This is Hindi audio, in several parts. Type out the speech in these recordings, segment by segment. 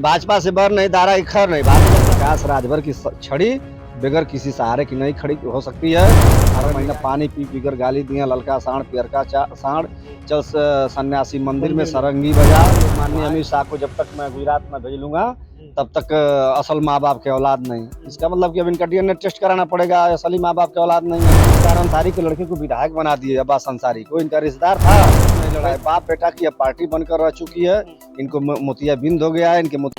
भाजपा से बर नहीं, दारा की खैर नहीं। भाजपा विकास राजभर की छड़ी बगैर किसी सहारे की नहीं खड़ी हो सकती है। 18 महीना पानी पी पी कर गाली दिया, ललका साढ़ पियरका साढ़, चल सन्यासी मंदिर में सरंगी बजा। माननीय अमित शाह को जब तक मैं गुजरात में भेज लूंगा तब तक असल माँ बाप के औलाद नहीं। इसका मतलब कि अब इनका डीएनए टेस्ट कराना पड़ेगा, असली माँ बाप के औलाद नहीं है। मुख्तार अंसारी के लड़के को विधायक बना दिए, अब्बास अंसारी को, इनका रिश्तेदार था, नहीं लड़ा है। बाप बेटा की अब पार्टी बनकर रह चुकी है, इनको मोतियाबिंद हो गया है। इनके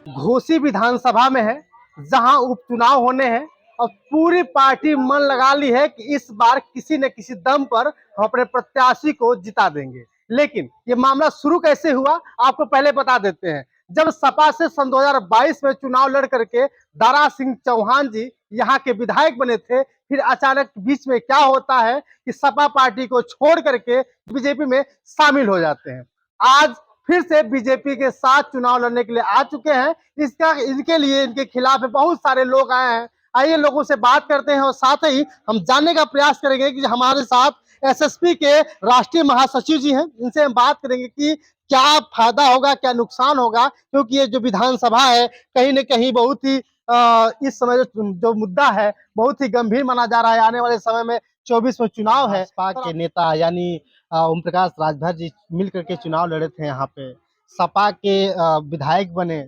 घोसी विधानसभा में है जहां उपचुनाव होने हैं और पूरी पार्टी मन लगा ली है कि इस बार किसी न किसी दम पर हम अपने प्रत्याशी को जिता देंगे। लेकिन ये मामला शुरू कैसे हुआ आपको पहले बता देते हैं। जब सपा से सन 2022 में चुनाव लड़ करके दारा सिंह चौहान जी यहाँ के विधायक बने थे, फिर अचानक बीच में क्या होता है कि सपा पार्टी को छोड़ करके बीजेपी में शामिल हो जाते हैं। आज फिर से बीजेपी के साथ चुनाव लड़ने के लिए आ चुके हैं। इनके लिए इनके खिलाफ बहुत सारे लोग आए हैं। आइए लोगों से बात करते हैं और साथ ही हम जानने का प्रयास करेंगे कि हमारे साथ एसएसपी के राष्ट्रीय महासचिव जी हैं, इनसे हम बात करेंगे कि क्या फायदा होगा, क्या नुकसान होगा, क्योंकि ये जो विधानसभा है कहीं न कहीं बहुत ही इस समय जो मुद्दा है बहुत ही गंभीर माना जा रहा है। आने वाले समय में 24 में चुनाव है। भाजपा के नेता यानी ओम प्रकाश राजभर जी मिल करके चुनाव लड़े थे यहाँ पे। सपा के विधायक बने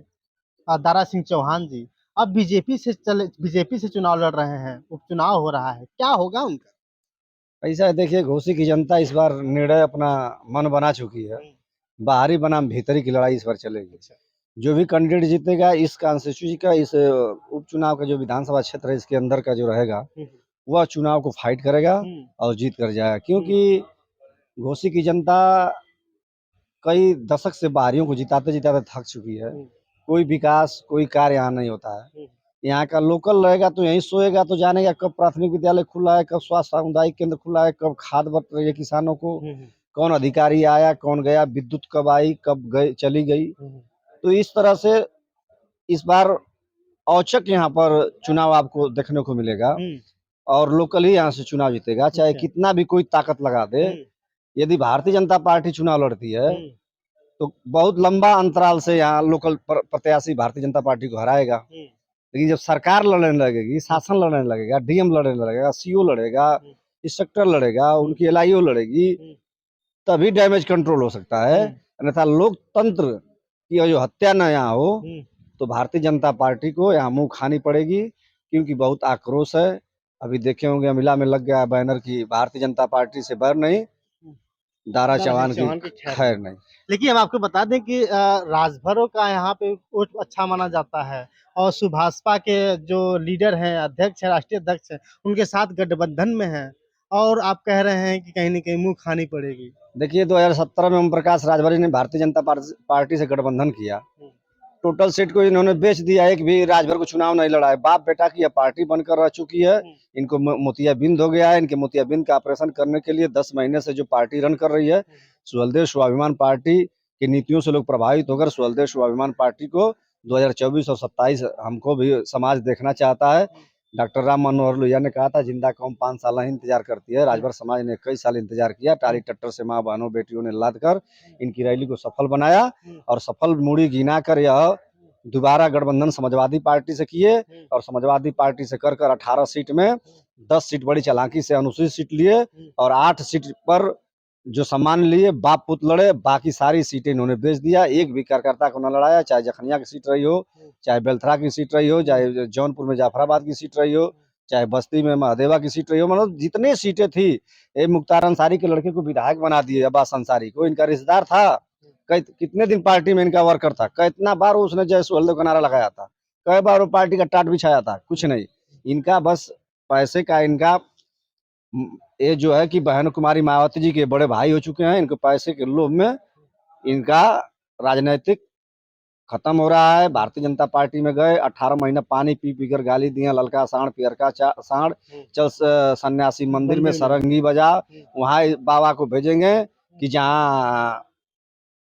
दारा सिंह चौहान जी, अब बीजेपी से चुनाव लड़ रहे हैं, उपचुनाव हो रहा है, क्या होगा उनका? ऐसा है, देखिए घोसी की जनता इस बार निर्णय अपना मन बना चुकी है। बाहरी बनाम भीतरी की लड़ाई इस बार चलेगी। जो भी कैंडिडेट जीतेगा इस कॉन्स्टिट्यूंसी का, इस उपचुनाव का जो विधानसभा क्षेत्र है इसके अंदर का जो रहेगा वह चुनाव को फाइट करेगा और जीत कर जाएगा। क्योंकि घोसी की जनता कई दशक से बाहरियों को जिताते जिताते थक चुकी है। कोई विकास, कोई कार्य यहाँ नहीं होता है। यहाँ का लोकल रहेगा तो यहीं सोएगा तो जानेगा कब प्राथमिक विद्यालय खुला है, कब स्वास्थ्य सामुदायिक केंद्र खुला है, कब खाद बट रही है किसानों को, कौन अधिकारी आया, कौन गया, विद्युत कब आई, कब गई, चली गई। तो इस तरह से इस बार औचक यहाँ पर चुनाव आपको देखने को मिलेगा और लोकल ही यहाँ से चुनाव जीतेगा, चाहे कितना भी कोई ताकत लगा दे। यदि भारतीय जनता पार्टी चुनाव लड़ती है तो बहुत लंबा अंतराल से यहाँ लोकल प्रत्याशी भारतीय जनता पार्टी को हराएगा। लेकिन जब सरकार लड़ने लगेगी, शासन लड़ने लगेगा, डीएम लड़ने लगेगा, सीओ लड़ेगा, इंस्पेक्टर लड़ेगा, उनकी एलआईओ लड़ेगी, तभी डैमेज कंट्रोल हो सकता है। अन्यथा लोकतंत्र की जो हत्या न यहाँ हो तो भारतीय जनता पार्टी को यहाँ मुंह खानी पड़ेगी। क्योंकि बहुत आक्रोश है। अभी देखे होंगे अमिला में लग गया बैनर की भारतीय जनता पार्टी से बैर नहीं, दारा चौहान की खैर नहीं। लेकिन हम आपको बता दें कि राजभरों का यहाँ पे वोट अच्छा माना जाता है और सुभाषपा के जो लीडर हैं, अध्यक्ष है, राष्ट्रीय अध्यक्ष है, उनके साथ गठबंधन में है और आप कह रहे हैं कि कहीं न कहीं मुंह खानी पड़ेगी। देखिए 2017 में ओम प्रकाश राजभर ने भारतीय जनता पार्टी से गठबंधन किया। टोटल सीट को इन्होंने बेच दिया, एक भी राजभर को चुनाव नहीं लड़ा है। बाप बेटा की यह पार्टी बनकर रह चुकी है, इनको मोतियाबिंद हो गया है। इनके मोतियाबिंद का ऑपरेशन करने के लिए 10 महीने से जो पार्टी रन कर रही है, सुहलदेव स्वाभिमान पार्टी की नीतियों से लोग प्रभावित होकर सुहलदेव स्वाभिमान पार्टी को 2024 और 27 हमको भी समाज देखना चाहता है। डॉक्टर राम मनोहर लोहिया ने कहा था जिंदा कौम 5 साल ही इंतजार करती है। राजभर समाज ने कई साल इंतजार किया। टाली टट्टर से माँ बहनों बेटियों ने लाद कर इनकी रैली को सफल बनाया और सफल मूड़ी गिना कर यह दोबारा गठबंधन समाजवादी पार्टी से किए और समाजवादी पार्टी से कर 18 सीट में 10 सीट बड़ी चालाकी से अनुसूचित सीट लिए और 8 सीट पर जो सम्मान लिए बाप पुत लड़े। बाकी सारी सीटें इन्होंने बेच दिया, एक भी कार्यकर्ता को न लड़ाया। चाहे जखनिया की सीट रही हो, चाहे बेलथरा की सीट रही हो, चाहे जौनपुर में जाफराबाद की सीट रही हो, चाहे बस्ती में महादेवा की सीट रही हो, मतलब जितनी सीटें थी। ये मुख्तार अंसारी के लड़के को विधायक बना दिए, अब्बास अंसारी को, इनका रिश्तेदार था। कितने दिन पार्टी में इनका वर्कर था, कितना बार उसने जय सुहलदेव का नारा लगाया था, कई बार वो पार्टी का टाट बिछाया था, कुछ नहीं। इनका बस पैसे का, इनका ये जो है कि बहन कुमारी मायावती जी के बड़े भाई हो चुके हैं। इनको पैसे के लोभ में इनका राजनीतिक खत्म हो रहा है। भारतीय जनता पार्टी में गए, 18 महीना पानी पी पी कर गाली दिया, ललका साढ़ पियरका साढ़, चल सन्यासी मंदिर में सरंगी बजा। वहां बाबा को भेजेंगे कि जहाँ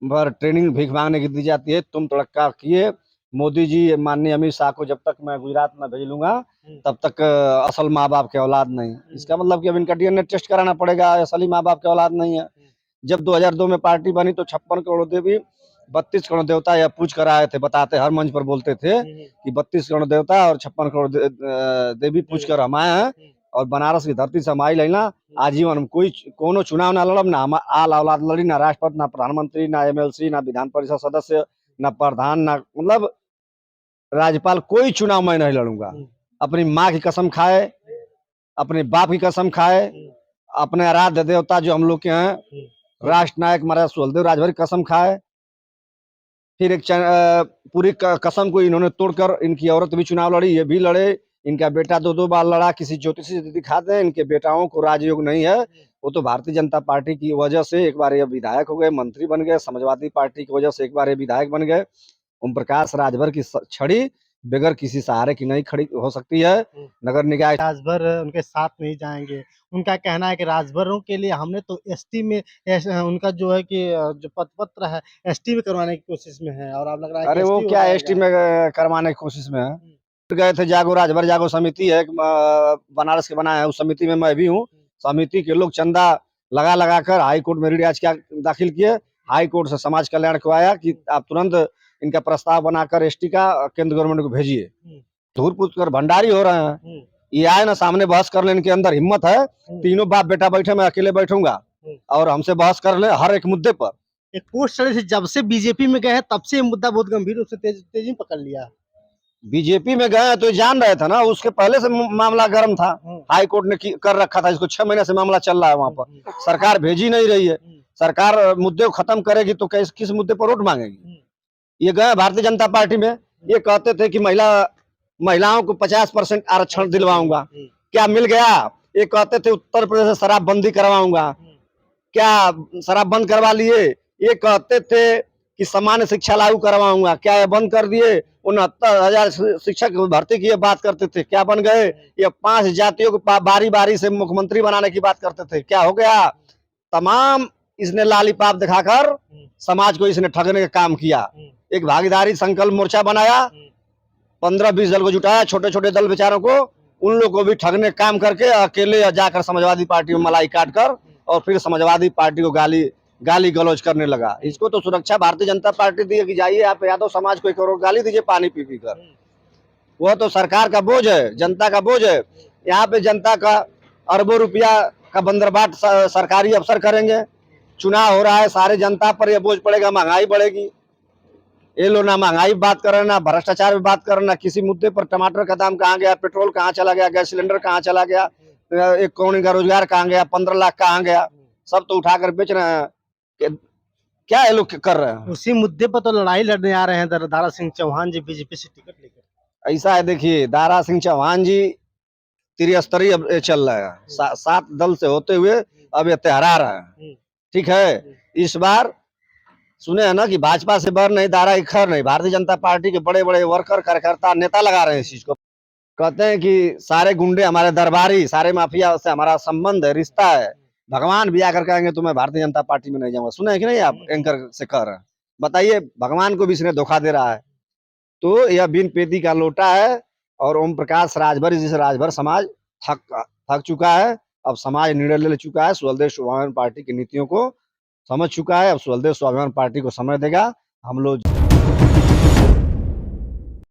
भर ट्रेनिंग भीख मांगने की दी जाती है, तुम तड़क्का किए। मोदी जी, माननीय अमित शाह को जब तक मैं गुजरात में भेज लूंगा तब तक असल माँ बाप के औलाद नहीं। इसका मतलब कि अब इनका डीएनए टेस्ट कराना पड़ेगा, असली माँ बाप के औलाद नहीं है। जब 2002 में पार्टी बनी तो 56 करोड़ देवी 32 करोड़ देवता या पूछ कर आए थे, बताते हर मंच पर बोलते थे कि 32 करोड़ देवता और 56 करोड़ देवी पूछ कर हम आए हैं और बनारस की धरती से हम आई लेना आजीवन। हम कोई कोनो चुनाव ना लड़ब, ना हम आल औलाद लड़ी, ना राष्ट्रपति, ना प्रधानमंत्री, ना एमएलसी, ना विधान परिषद सदस्य, ना प्रधान, ना मतलब राज्यपाल, कोई चुनाव मैं नहीं लड़ूंगा। अपनी माँ की कसम खाए, अपने बाप की कसम खाए, अपने आराध्य देवता जो हम लोग के हैं राष्ट्र नायक महाराज सुहेलदेव राजभर की कसम खाए। फिर एक पूरी कसम को इन्होंने तोड़कर इनकी औरत भी चुनाव लड़ी, ये भी लड़े, इनका बेटा 2-2 बार लड़ा। किसी ज्योतिषी से दिखाते हैं इनके बेटाओं को राजयोग नहीं है। वो तो भारतीय जनता पार्टी की वजह से एक बार ये विधायक हो गए, मंत्री बन गए, समाजवादी पार्टी की वजह से एक बार ये विधायक बन गए। ओम प्रकाश राजभर की छड़ी बगैर किसी सहारे की नहीं खड़ी हो सकती है। नगर निकाय राजभर उनके साथ नहीं जाएंगे। उनका कहना है कि राजभरों के लिए हमने तो एसटी में उनका जो है कि जो पत्र है एसटी में करवाने की कोशिश में है, और आप लग रहा है कि अरे वो एसटी हो क्या जाएगा। एसटी में करवाने की कोशिश में है। गए थे जागो राजभर जागो समिति है, बनारस के बनाया है, उस समिति में मैं भी हूँ। समिति के लोग चंदा लगा लगा कर हाई कोर्ट में रिट आज क्या दाखिल किए। हाई कोर्ट से समाज कल्याण को आया कि आप तुरंत इनका प्रस्ताव बनाकर एसटी का केंद्र गवर्नमेंट को भेजिए। धूर पूछ कर भंडारी हो रहे हैं। ये आए ना सामने बहस कर ले, इनके अंदर हिम्मत है। तीनों बाप बेटा बैठे, मैं अकेले बैठूंगा और हमसे बहस कर ले हर एक मुद्दे पर। एक पोस्ट चली थी, जब से बीजेपी में गए हैं तब से ये मुद्दा बहुत गंभीर रूप से तेजी में पकड़ लिया। बीजेपी में गए तो जान रहे थे ना, उसके पहले से मामला गर्म था। हाई कोर्ट ने कर रखा था इसको, 6 महीने से मामला चल रहा है वहां पर। सरकार भेजी नहीं रही है। सरकार मुद्दे को खत्म करेगी तो किस मुद्दे पर वोट मांगेगी। ये गए भारतीय जनता पार्टी में, ये कहते थे कि महिलाओं को 50% आरक्षण दिलवाऊंगा, क्या मिल गया? ये कहते थे उत्तर प्रदेश से शराबबंदी करवाऊंगा, क्या शराब बंद करवा लिए? ये कहते थे कि सामान्य शिक्षा लागू करवाऊंगा, क्या ये बंद कर दिए? 69,000 शिक्षक भर्ती की बात करते थे, क्या बन गए? ये 5 जातियों को बारी बारी से मुख्यमंत्री बनाने की बात करते थे, क्या हो गया? तमाम इसने लालीपाप दिखाकर समाज को इसने ठगने का काम किया। एक भागीदारी संकल्प मोर्चा बनाया, 15-20 दल को जुटाया, छोटे छोटे दल बेचारों को, उन लोगों को भी ठगने का काम करके अकेले जाकर समाजवादी पार्टी में मलाई काटकर और फिर समाजवादी पार्टी को गाली गलौज करने लगा। इसको तो सुरक्षा भारतीय जनता पार्टी दी कि जाइए आप यादव समाज को 1 करोड़ गाली दीजिए पानी पी पी कर। वह तो सरकार का बोझ है, जनता का बोझ है। यहाँ पे जनता का अरबों रुपया का बंदरबाट सरकारी अफसर करेंगे। चुनाव हो रहा है, सारे जनता पर यह बोझ पड़ेगा, महंगाई बढ़ेगी। ये लोग ना महंगाई बात कर रहे हैं, ना भ्रष्टाचार में बात कर रहे हैं, ना किसी मुद्दे पर। टमाटर का दाम कहाँ गया, पेट्रोल कहाँ चला गया, गैस सिलेंडर कहाँ चला गया, 1 करोड़ का रोजगार कहाँ गया, 15 लाख कहाँ गया, सब तो उठाकर बेच रहे हैं। क्या ये लोग कर रहे हैं? उसी मुद्दे पर तो लड़ाई लड़ने आ रहे हैं दारा सिंह चौहान जी बीजेपी से टिकट लेकर। ऐसा है, देखिए दारा सिंह चौहान जी त्रिस्तरीय अब चल रहा है। 7 दल से होते हुए अब ये तहरा रहे हैं। ठीक है, इस बार सुने हैं ना कि भाजपा से बर नहीं, दारा की खैर नहीं। भारतीय जनता पार्टी के बड़े बड़े वर्कर, कार्यकर्ता, नेता लगा रहे हैं इस चीज को। कहते हैं कि सारे गुंडे हमारे दरबारी, सारे माफिया से हमारा संबंध है, रिश्ता है। भगवान भी आकर कहेंगे तो मैं भारतीय जनता पार्टी में नहीं जाऊंगा। सुने हैं कि नहीं आप एंकर से कह रहे हैं? बताइए, भगवान को भी इसने धोखा दे रहा है। तो यह बिन पेदी का लोटा है और ओम प्रकाश राजभर जिसे राजभर समाज थक चुका है। अब समाज निर्णय ले चुका है, सुहेलदेव स्वाभिमान पार्टी की नीतियों को समझ चुका है। अब सुहेलदेव स्वाभिमान पार्टी को समय देगा। हम लोग